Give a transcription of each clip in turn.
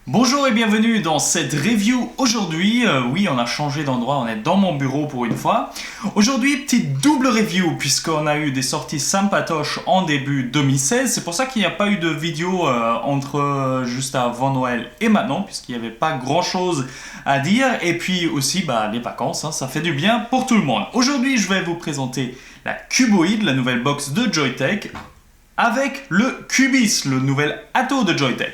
Bonjour et bienvenue dans cette review aujourd'hui. Oui, on a changé d'endroit, on est dans mon bureau pour une fois. Aujourd'hui, petite double review puisqu'on a eu des sorties sympatoches en début 2016. C'est pour ça qu'il n'y a pas eu de vidéo entre juste avant Noël et maintenant puisqu'il n'y avait pas grand chose à dire. Et puis aussi, les vacances, hein, ça fait du bien pour tout le monde. Aujourd'hui, je vais vous présenter la Cuboid, la nouvelle box de Joyetech, avec le Cubis, le nouvel Atto de Joyetech.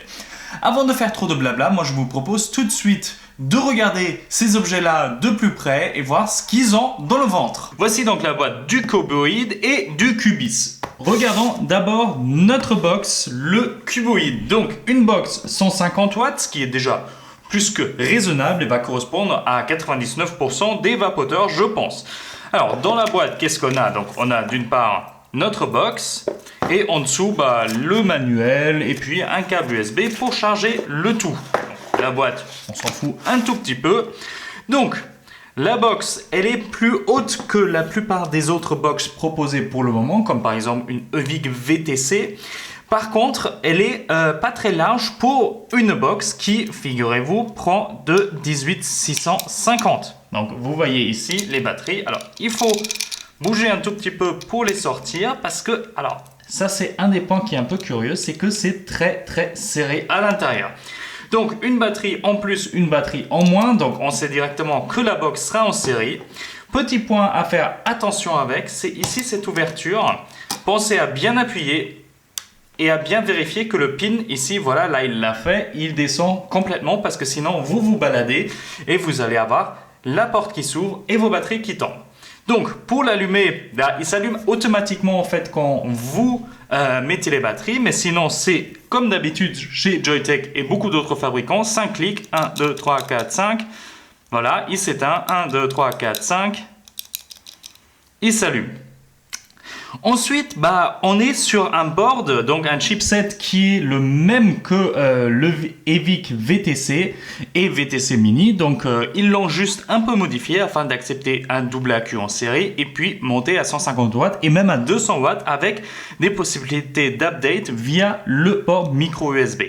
Avant de faire trop de blabla, moi je vous propose tout de suite de regarder ces objets-là de plus près et voir ce qu'ils ont dans le ventre. Voici donc la boîte du Cuboid et du Cubis. Regardons d'abord notre box, le Cuboid. Donc une box 150 watts, ce qui est déjà plus que raisonnable et va correspondre à 99% des vapoteurs, je pense. Alors dans la boîte, qu'est-ce qu'on a? Donc on a d'une part notre box et en dessous le manuel et puis un câble USB pour charger le tout. Donc, la boîte, on s'en fout un tout petit peu. Donc la box, elle est plus haute que la plupart des autres box proposées pour le moment, comme par exemple une Evic VTC. Par contre, elle est pas très large pour une box qui, figurez-vous, prend de 18650. Donc vous voyez ici les batteries. Alors il faut bouger un tout petit peu pour les sortir parce que, alors ça c'est un des points qui est un peu curieux, c'est que c'est très serré à l'intérieur. Donc une batterie en plus, une batterie en moins, donc on sait directement que la box sera en série. Petit point à faire attention avec, c'est ici cette ouverture. Pensez à bien appuyer et à bien vérifier que le pin ici, voilà, là il l'a fait, il descend complètement parce que sinon vous vous baladez et vous allez avoir la porte qui s'ouvre et vos batteries qui tombent. Donc pour l'allumer, il s'allume automatiquement en fait quand vous mettez les batteries, mais sinon c'est comme d'habitude chez Joyetech et beaucoup d'autres fabricants, 5 clics, 1, 2, 3, 4, 5, voilà, il s'éteint, 1, 2, 3, 4, 5, il s'allume. Ensuite, on est sur un board, donc un chipset qui est le même que le Evic VTC et VTC Mini. Donc, ils l'ont juste un peu modifié afin d'accepter un double AQ en série et puis monter à 150 watts et même à 200 watts avec des possibilités d'update via le port micro USB.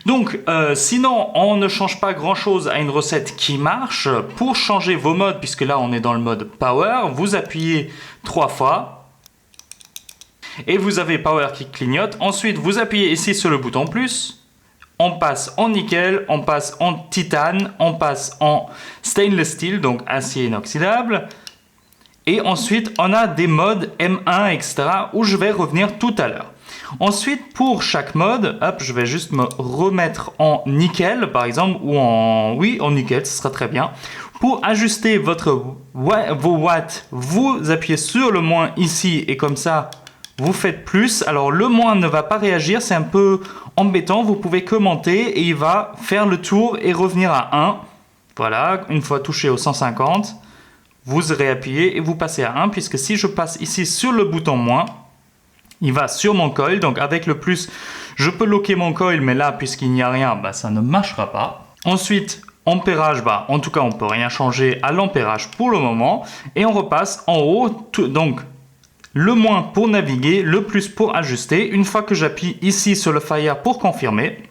Donc, sinon, on ne change pas grand-chose à une recette qui marche. Pour changer vos modes, puisque là, on est dans le mode Power, vous appuyez 3 fois. Et vous avez Power qui clignote. Ensuite, vous appuyez ici sur le bouton plus. On passe en nickel, on passe en titane, on passe en stainless steel, donc acier inoxydable. Et ensuite, on a des modes M1, etc. où je vais revenir tout à l'heure. Ensuite, pour chaque mode, hop, je vais juste me remettre en nickel, par exemple, ou en nickel, ce sera très bien. Pour ajuster vos watts, vous appuyez sur le moins ici et comme ça, vous faites plus. Alors le moins ne va pas réagir, c'est un peu embêtant. Vous pouvez commenter et il va faire le tour et revenir à 1. Voilà, une fois touché au 150, vous réappuyez et vous passez à 1. Puisque si je passe ici sur le bouton moins, il va sur mon coil. Donc avec le plus, je peux locker mon coil, mais là, puisqu'il n'y a rien, ça ne marchera pas. Ensuite, ampérage, en tout cas, on ne peut rien changer à l'ampérage pour le moment. Et on repasse en haut, donc le moins pour naviguer, le plus pour ajuster. Une fois que j'appuie ici sur le fire pour confirmer.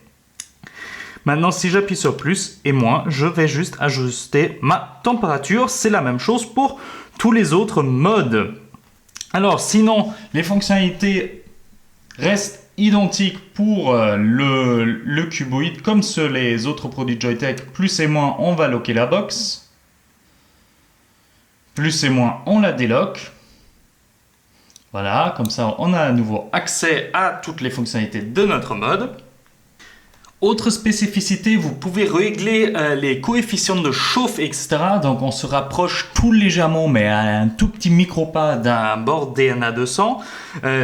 Maintenant, si j'appuie sur plus et moins, je vais juste ajuster ma température. C'est la même chose pour tous les autres modes. Alors, sinon, les fonctionnalités restent identiques pour le Cuboid comme sur les autres produits Joyetech. Plus et moins, on va locker la box. Plus et moins, on la déloque. Voilà, comme ça on a à nouveau accès à toutes les fonctionnalités de notre mode. Autre spécificité, vous pouvez régler les coefficients de chauffe, etc. Donc on se rapproche tout légèrement, mais à un tout petit micro-pas d'un board DNA 200.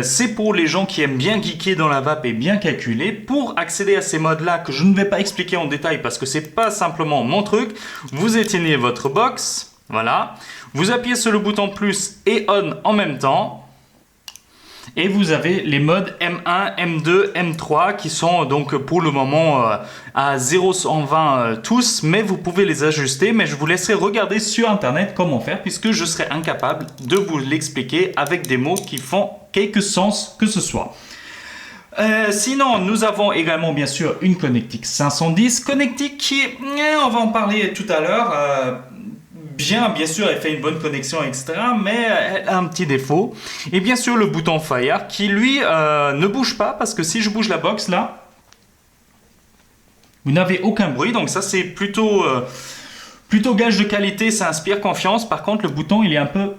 C'est pour les gens qui aiment bien geeker dans la vape et bien calculer. Pour accéder à ces modes-là, que je ne vais pas expliquer en détail parce que c'est pas simplement mon truc, vous éteignez votre box, voilà. Vous appuyez sur le bouton plus et on en même temps. Et vous avez les modes M1, M2, M3 qui sont donc pour le moment à 0,120 tous, mais vous pouvez les ajuster. Mais je vous laisserai regarder sur internet comment faire puisque je serai incapable de vous l'expliquer avec des mots qui font quelque sens que ce soit. Sinon, nous avons également bien sûr une Connectics 510. Connectics qui, on va en parler tout à l'heure. Bien sûr, elle fait une bonne connexion, etc. Mais elle a un petit défaut. Et bien sûr, le bouton Fire qui, lui, ne bouge pas parce que si je bouge la box là, vous n'avez aucun bruit. Donc ça, c'est plutôt gage de qualité. Ça inspire confiance. Par contre, le bouton, il est un peu...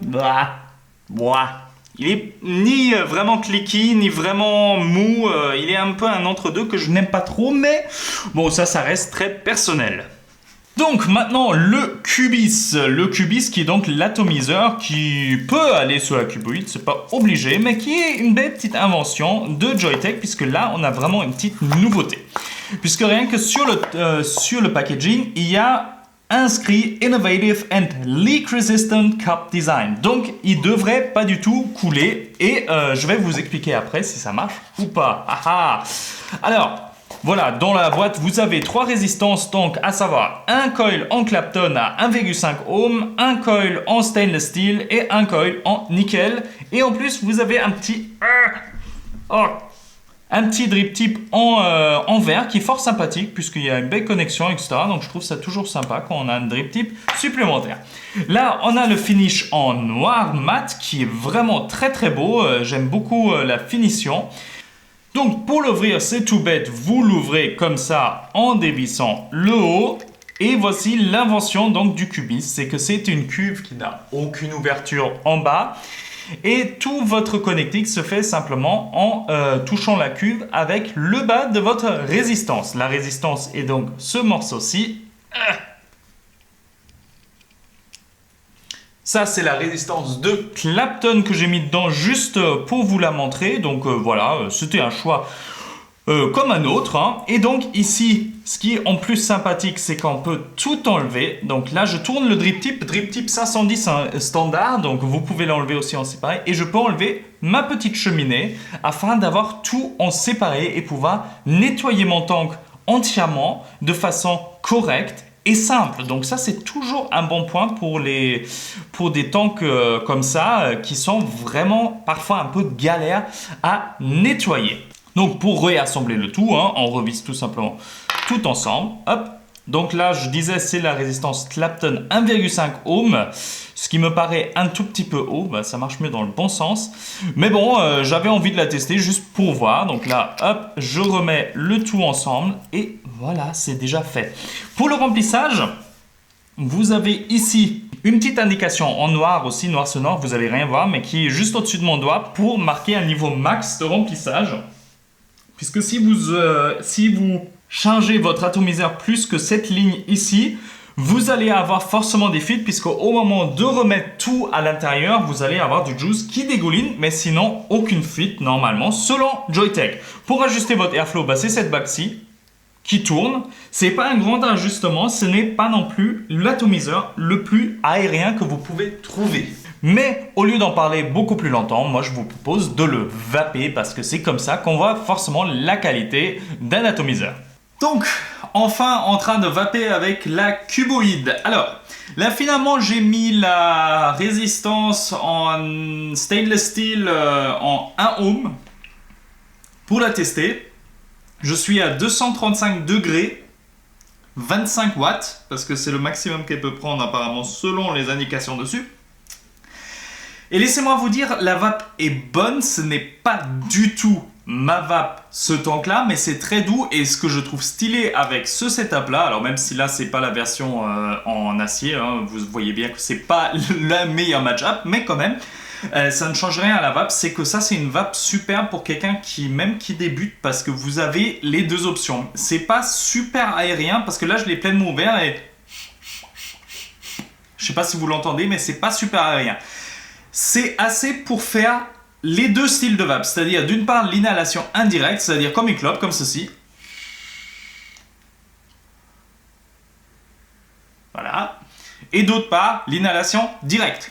Il est ni vraiment clicky, ni vraiment mou. Il est un peu un entre-deux que je n'aime pas trop. Mais bon, ça reste très personnel. Donc maintenant le Cubis qui est donc l'atomiseur qui peut aller sur la cuboïde, c'est pas obligé, mais qui est une belle petite invention de Joyetech puisque là on a vraiment une petite nouveauté. Puisque rien que sur le packaging, il y a inscrit Innovative and Leak Resistant Cup Design. Donc il devrait pas du tout couler et je vais vous expliquer après si ça marche ou pas. Alors, voilà, dans la boîte, vous avez 3 résistances, donc à savoir un coil en Clapton à 1,5 ohm, un coil en stainless steel et un coil en nickel. Et en plus, vous avez un petit drip tip en verre qui est fort sympathique puisqu'il y a une belle connexion, etc. Donc je trouve ça toujours sympa quand on a un drip tip supplémentaire. Là, on a le finish en noir mat qui est vraiment très beau. J'aime beaucoup la finition. Donc pour l'ouvrir, c'est tout bête, vous l'ouvrez comme ça en dévissant le haut. Et voici l'invention donc du Cubis, c'est que c'est une cuve qui n'a aucune ouverture en bas. Et tout votre connectique se fait simplement en touchant la cuve avec le bas de votre résistance. La résistance est donc ce morceau-ci. Ça, c'est la résistance de Clapton que j'ai mis dedans juste pour vous la montrer. Donc voilà, c'était un choix comme un autre. Hein. Et donc ici, ce qui est en plus sympathique, c'est qu'on peut tout enlever. Donc là, je tourne le drip tip 510 standard. Donc vous pouvez l'enlever aussi en séparé. Et je peux enlever ma petite cheminée afin d'avoir tout en séparé et pouvoir nettoyer mon tank entièrement de façon correcte et simple. Donc ça, c'est toujours un bon point pour des tanks comme ça qui sont vraiment parfois un peu galères à nettoyer. Donc pour réassembler le tout, on revisse tout simplement tout ensemble. Hop. Donc là, je disais, c'est la résistance Clapton 1,5 ohm, ce qui me paraît un tout petit peu haut. Ça marche mieux dans le bon sens. Mais bon, j'avais envie de la tester juste pour voir. Donc là, hop, je remets le tout ensemble et voilà, c'est déjà fait. Pour le remplissage, vous avez ici une petite indication en noir aussi, noir sonore, vous n'allez rien voir, mais qui est juste au-dessus de mon doigt pour marquer un niveau max de remplissage. Puisque si vous changez votre atomiseur plus que cette ligne ici, vous allez avoir forcément des fuites puisqu'au moment de remettre tout à l'intérieur, vous allez avoir du juice qui dégouline, mais sinon aucune fuite normalement selon Joyetech. Pour ajuster votre airflow, c'est cette bague-ci qui tourne. C'est pas un grand ajustement, ce n'est pas non plus l'atomiseur le plus aérien que vous pouvez trouver. Mais au lieu d'en parler beaucoup plus longtemps, moi je vous propose de le vaper parce que c'est comme ça qu'on voit forcément la qualité d'un atomiseur. Donc, enfin en train de vaper avec la cuboïde. Alors, là finalement j'ai mis la résistance en stainless steel en 1 ohm pour la tester. Je suis à 235 degrés, 25 watts, parce que c'est le maximum qu'elle peut prendre apparemment selon les indications dessus. Et laissez-moi vous dire, la vape est bonne, ce n'est pas du tout ma vape ce tank-là, mais c'est très doux et ce que je trouve stylé avec ce setup-là, alors même si là c'est pas la version en acier, vous voyez bien que c'est pas la meilleure match-up, mais quand même, ça ne change rien à la vape, c'est que ça c'est une vape superbe pour quelqu'un qui débute parce que vous avez les deux options. C'est pas super aérien parce que là je l'ai pleinement ouvert et je sais pas si vous l'entendez, mais c'est pas super aérien. C'est assez pour faire les deux styles de vape, c'est-à-dire d'une part l'inhalation indirecte, c'est-à-dire comme une clope, comme ceci. Voilà. Et d'autre part l'inhalation directe.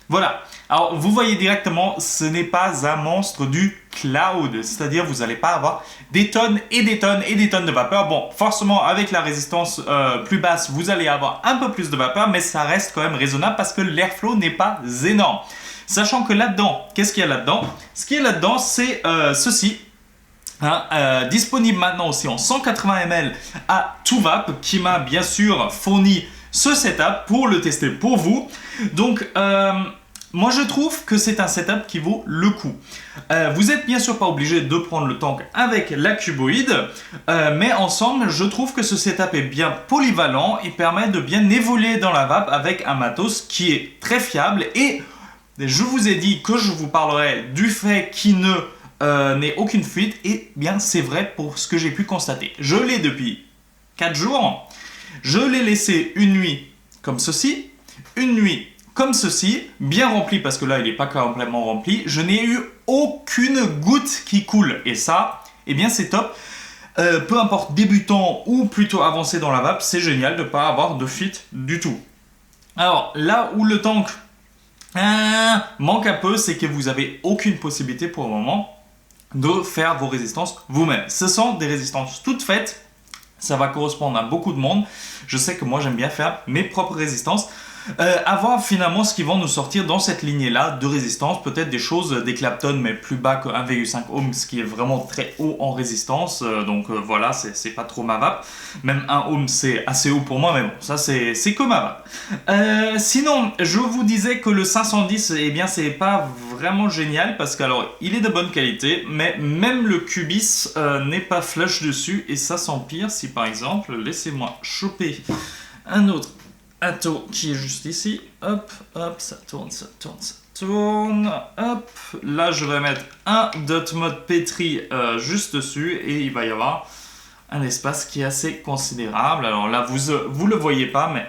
Voilà. Alors, vous voyez directement, ce n'est pas un monstre du cloud. C'est-à-dire, vous n'allez pas avoir des tonnes et des tonnes et des tonnes de vapeur. Bon, forcément, avec la résistance plus basse, vous allez avoir un peu plus de vapeur, mais ça reste quand même raisonnable parce que l'airflow n'est pas énorme. Sachant que là-dedans, qu'est-ce qu'il y a là-dedans? Ce qu'il y a là-dedans, c'est ceci. Disponible maintenant aussi en 180 ml à Tuvap, qui m'a bien sûr fourni ce setup pour le tester pour vous. Donc, moi je trouve que c'est un setup qui vaut le coup. Vous êtes bien sûr pas obligé de prendre le tank avec la cuboïde, mais ensemble je trouve que ce setup est bien polyvalent et permet de bien évoluer dans la vape avec un matos qui est très fiable. Et je vous ai dit que je vous parlerai du fait qu'il n'ait aucune fuite, et bien c'est vrai pour ce que j'ai pu constater. Je l'ai depuis 4 jours, je l'ai laissé une nuit comme ceci, une nuit comme ceci, bien rempli parce que là il n'est pas complètement rempli, je n'ai eu aucune goutte qui coule, et ça, eh bien c'est top. Peu importe débutant ou plutôt avancé dans la vape, c'est génial de ne pas avoir de fuite du tout. Alors là où le tank manque un peu, c'est que vous n'avez aucune possibilité pour le moment de faire vos résistances vous-même. Ce sont des résistances toutes faites, ça va correspondre à beaucoup de monde. Je sais que moi j'aime bien faire mes propres résistances. À voir finalement ce qu'ils vont nous sortir dans cette lignée-là de résistance. Peut-être des choses, des Clapton, mais plus bas que 1,5 ohm, ce qui est vraiment très haut en résistance. Donc voilà, c'est pas trop ma vape. Même 1 ohm, c'est assez haut pour moi, mais bon, ça c'est que ma vape. Sinon, je vous disais que le 510, eh bien, c'est pas vraiment génial parce que, alors, il est de bonne qualité, mais même le Cubis n'est pas flush dessus, et ça s'empire si par exemple, laissez-moi choper un autre Atto qui est juste ici, hop, hop, ça tourne, ça tourne, ça tourne, hop, là je vais mettre un dot mode pétri juste dessus, et il va y avoir un espace qui est assez considérable. Alors là vous le voyez pas, mais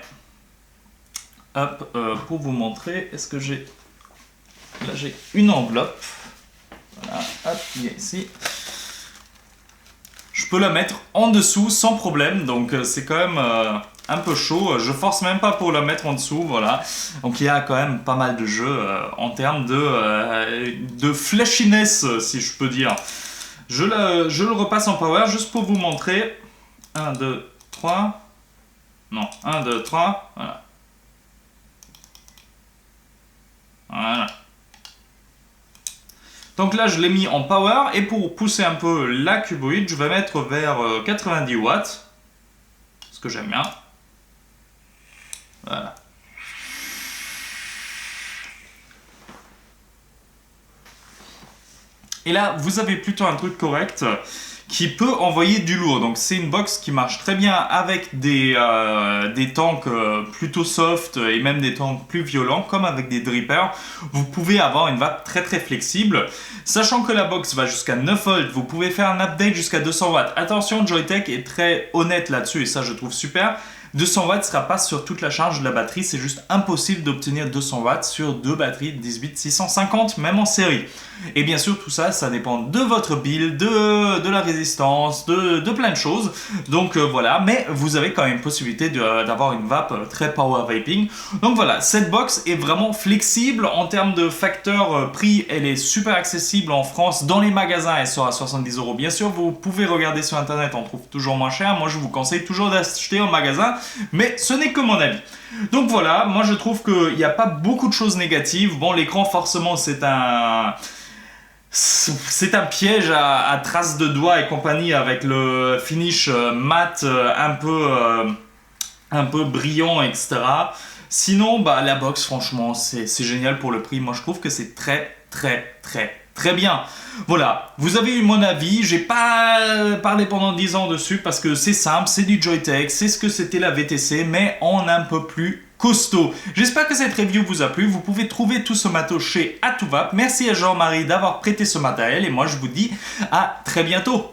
hop, pour vous montrer, est-ce que j'ai, là j'ai une enveloppe, voilà, hop, il est ici. Je peux la mettre en dessous sans problème, donc c'est quand même un peu chaud. Je force même pas pour la mettre en dessous, voilà. Donc il y a quand même pas mal de jeux en termes de flashiness, si je peux dire. Je le repasse en power juste pour vous montrer. 1, 2, 3. Non, 1, 2, 3. Voilà. Voilà. Donc là, je l'ai mis en power, et pour pousser un peu la cuboïde, je vais mettre vers 90 watts, ce que j'aime bien. Voilà. Et là, vous avez plutôt un truc correct qui peut envoyer du lourd. Donc c'est une box qui marche très bien avec des tanks plutôt soft, et même des tanks plus violents, comme avec des drippers. Vous pouvez avoir une vape très très flexible. Sachant que la box va jusqu'à 9 volts, vous pouvez faire un update jusqu'à 200 watts. Attention, Joyetech est très honnête là-dessus, et ça je trouve super. 200 watts ne sera pas sur toute la charge de la batterie, c'est juste impossible d'obtenir 200 watts sur deux batteries 18650, même en série. Et bien sûr, tout ça, ça dépend de votre build, de la résistance, de plein de choses. Donc voilà, mais vous avez quand même possibilité d'avoir une vape très power vaping. Donc voilà, cette box est vraiment flexible en termes de facteur prix. Elle est super accessible en France. Dans les magasins, elle sera à 70 €. Bien sûr, vous pouvez regarder sur internet, on trouve toujours moins cher. Moi, je vous conseille toujours d'acheter en magasin, mais ce n'est que mon avis. Donc voilà, moi je trouve qu'il n'y a pas beaucoup de choses négatives. Bon, l'écran, forcément, c'est un piège à traces de doigts et compagnie, avec le finish mat un peu brillant, etc. Sinon, bah, la box, franchement, c'est génial pour le prix. Moi, je trouve que c'est très, très, très, très bien. Voilà, vous avez eu mon avis. J'ai pas parlé pendant 10 ans dessus parce que c'est simple, c'est du Joyetech, c'est ce que c'était la VTC, mais en un peu plus costaud. J'espère que cette review vous a plu. Vous pouvez trouver tout ce matos chez Atuvap. Merci à Jean-Marie d'avoir prêté ce matériel, et moi je vous dis à très bientôt.